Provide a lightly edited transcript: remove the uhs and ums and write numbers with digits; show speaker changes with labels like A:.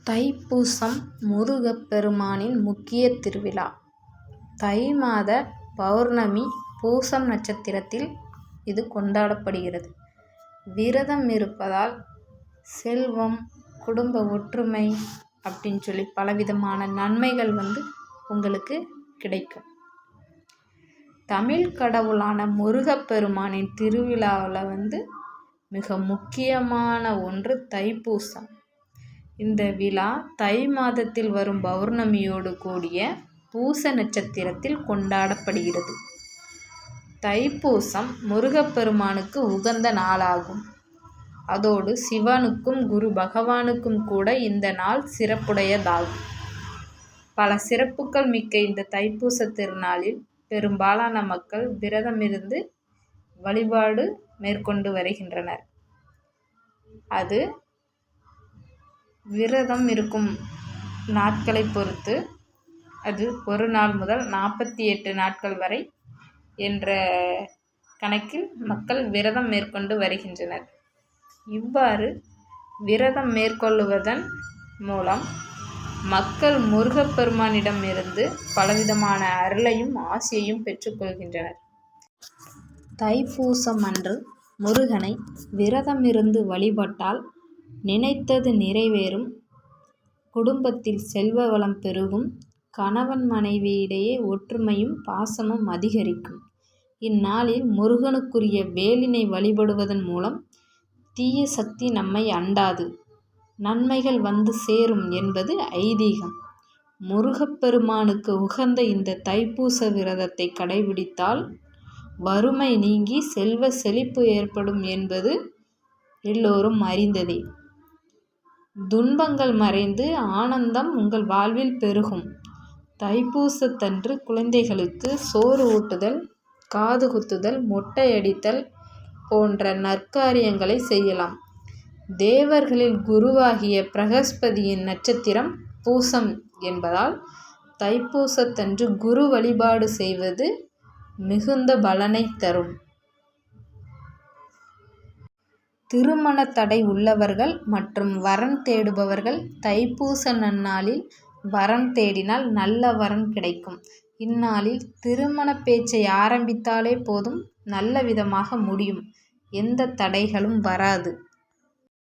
A: தைப்பூசம் முருகப்பெருமானின் முக்கிய திருவிழா. தை மாத பௌர்ணமி பூசம் நட்சத்திரத்தில் இது கொண்டாடப்படுகிறது. விரதம் இருப்பதால் செல்வம், குடும்ப ஒற்றுமை அப்படின்னு சொல்லி பலவிதமான நன்மைகள் உங்களுக்கு கிடைக்கும். தமிழ் கடவுளான முருகப்பெருமானின் திருவிழாவில் மிக முக்கியமான ஒன்று தைப்பூசம். இந்த விழா தை மாதத்தில் வரும் பௌர்ணமியோடு கூடிய பூச நட்சத்திரத்தில் கொண்டாடப்படுகிறது. தைப்பூசம் முருகப்பெருமானுக்கு உகந்த நாளாகும். அதோடு சிவனுக்கும் குரு பகவானுக்கும் கூட இந்த நாள் சிறப்புடையதாகும். பல சிறப்புகள் மிக்க இந்த தைப்பூச திருநாளில் பெரும்பாலான மக்கள் விரதமிருந்து வழிபாடு மேற்கொண்டு வருகின்றனர். அது விரதம் இருக்கும் நாட்களை பொறுத்து அது ஒரு நாள் முதல் 48 நாட்கள் வரை என்ற கணக்கில் மக்கள் விரதம் மேற்கொண்டு வருகின்றனர். இவ்வாறு விரதம் மேற்கொள்வதன் மூலம் மக்கள் முருகப்பெருமானிடமிருந்து பலவிதமான அருளையும் ஆசியையும் பெற்றுக்கொள்கின்றனர். தைப்பூசம் அன்று முருகனை விரதமிருந்து வழிபட்டால் நினைத்தது நிறைவேறும், குடும்பத்தில் செல்வ வளம் பெருகும், கணவன் மனைவியிடையே ஒற்றுமையும் பாசமும் அதிகரிக்கும். இந்நாளில் முருகனுக்குரிய வேலினை வழிபடுவதன் மூலம் தீய சக்தி நம்மை அண்டாது, நன்மைகள் வந்து சேரும் என்பது ஐதீகம். முருகப்பெருமானுக்கு உகந்த இந்த தைப்பூச விரதத்தை கடைபிடித்தால் வறுமை நீங்கி செல்வ செழிப்பு ஏற்படும் என்பது எல்லோரும் அறிந்ததே. துன்பங்கள் மறைந்து ஆனந்தம் உங்கள் வாழ்வில் பெருகும். தைப்பூசத்தன்று குழந்தைகளுக்கு சோறு ஊட்டுதல், காது குத்துதல், மொட்டையடித்தல் போன்ற நற்காரியங்களை செய்யலாம். தேவர்களில் குருவாகிய பிரகஸ்பதியின் நட்சத்திரம் பூசம் என்பதால் தைப்பூசத்தன்று குரு வழிபாடு செய்வது மிகுந்த பலனை தரும். திருமண தடை உள்ளவர்கள் மற்றும் வரன் தேடுபவர்கள் தைப்பூச நன்னாளில் வரன் தேடினால் நல்ல வரன் கிடைக்கும். இந்நாளில் திருமண பேச்சை ஆரம்பித்தாலே போதும், நல்ல விதமாக முடியும், எந்த தடைகளும் வராது.